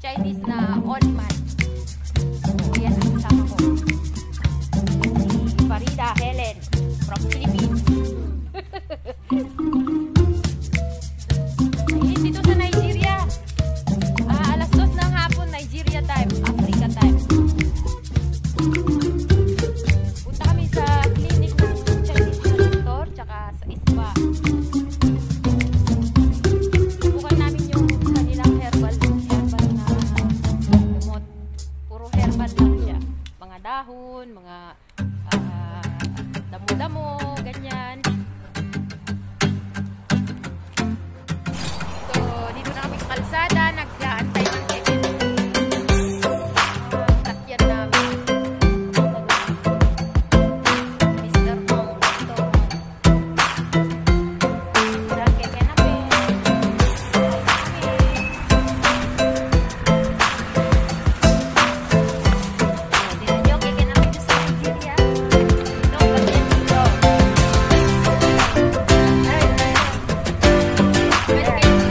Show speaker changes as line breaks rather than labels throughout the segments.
Chinese na all man. So, yan ang kasama ko. Si Farida Helen from Philippines. Ayun, dito sa Nigeria. Alas 2 ng hapon, Nigeria time, Africa time. Punta kami sa clinic ng Chinese doctor, tsaka sa ispa. Subukan namin yung kanilang herbal na kumot. Puro herbal lang siya. Mga dahon, mga damo-damo, ganyan. So, dito na kami sa kalsada, nag-aantay ng ticket. Sakyan namin. Mr. Hong, Dr. Hong. Dahil kaya namin. Dito nyo, kaya namin dito sa Nigeria. No, ganyan dito. Ay, pwede kayo.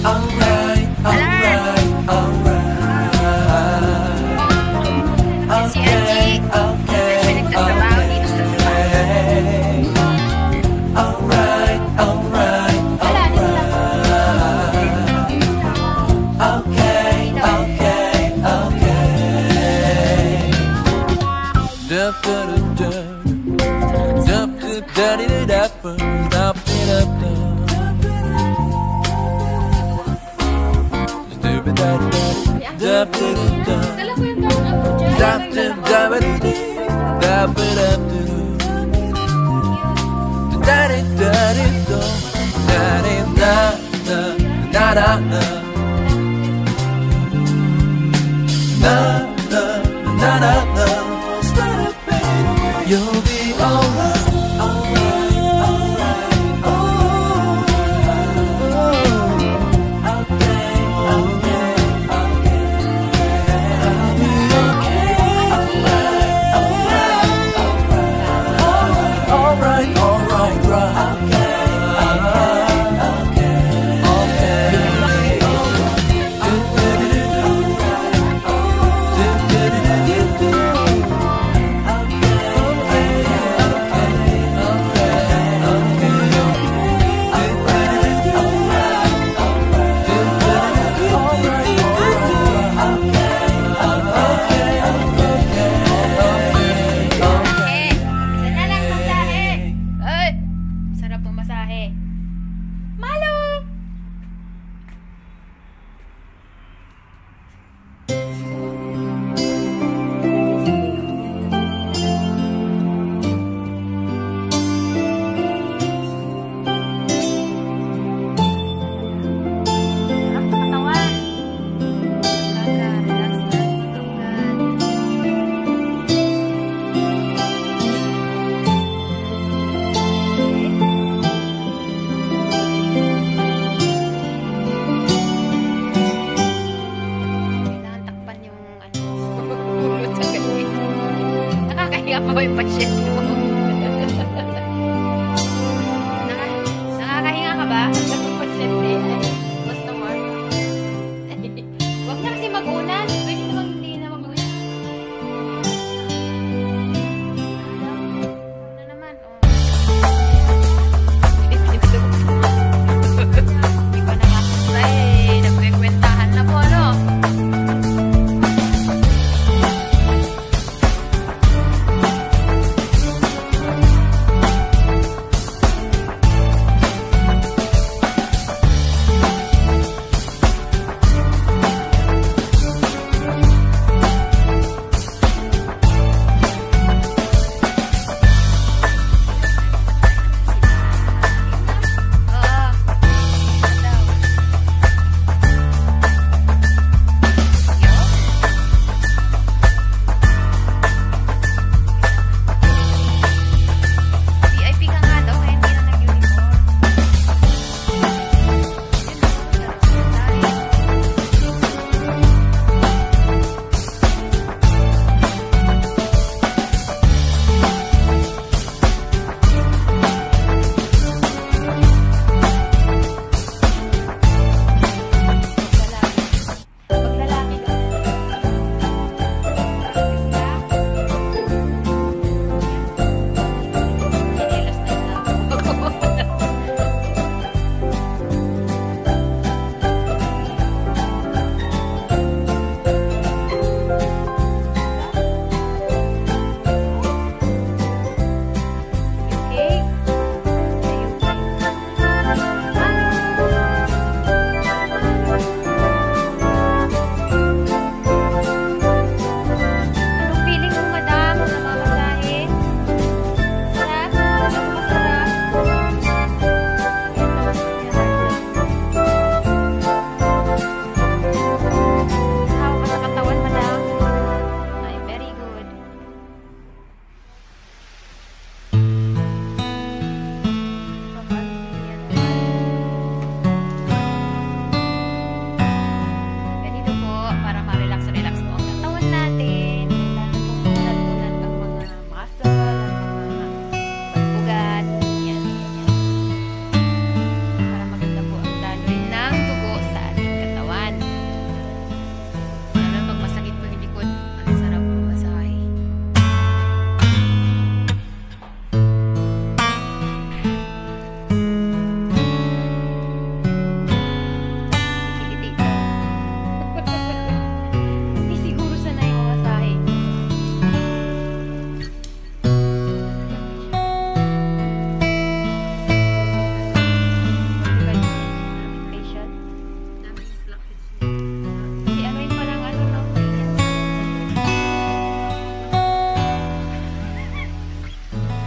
Alright, alright, alright.
Si Angie, siya nagtatrabaho dito sa trabaho.
Alright, alright, alright. Okay, okay, okay. Dup dup dup dup dup dup dup dup dup
Dala ko yung tanong ako dyan.
You'll be alright, alright, alright, oh. Okay, okay, okay. I'll be okay. Alright, alright, alright, alright, alright, right. Okay, okay, okay.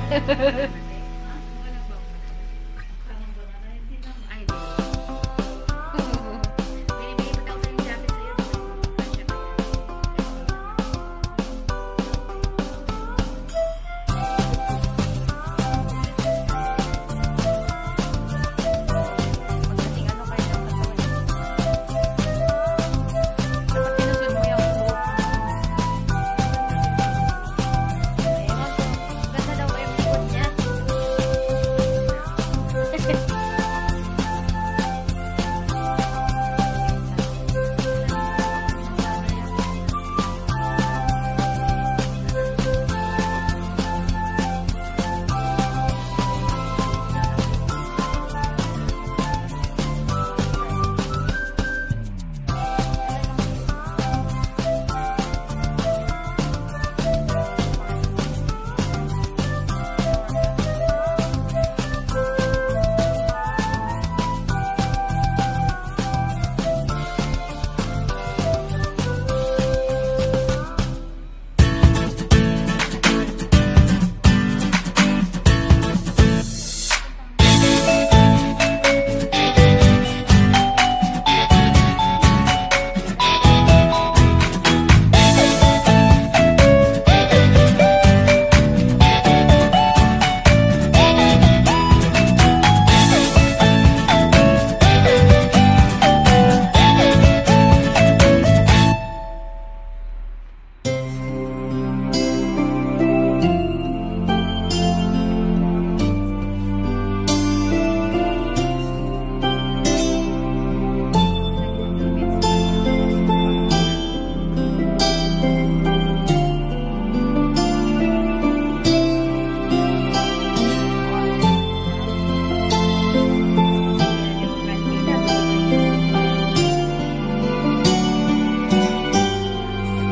Ay, di. Binibigay ko daw sa yung jacket sa'yo. Kasya ba yan?
Pagdating ano kayo ng katawan. Dapat sinusod mo yung buhok. Ayun, ganda daw yung likod niya.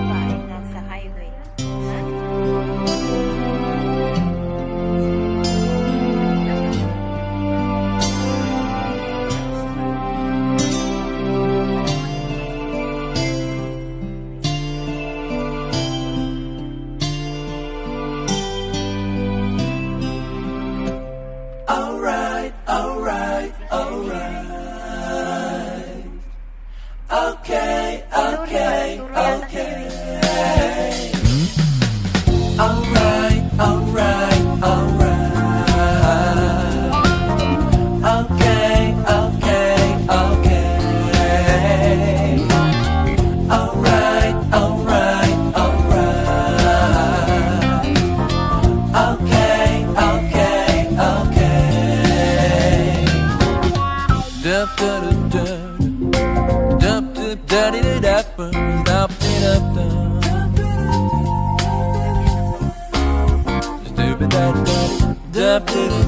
Bahay nasa highway.
Alright, alright, alright. Okay, okay, okay. Alright, alright, alright. Okay, okay, okay. Alright, alright, alright. Okay, okay, okay. Dup dup dup dup dup daddy dup dup dup dup dup dup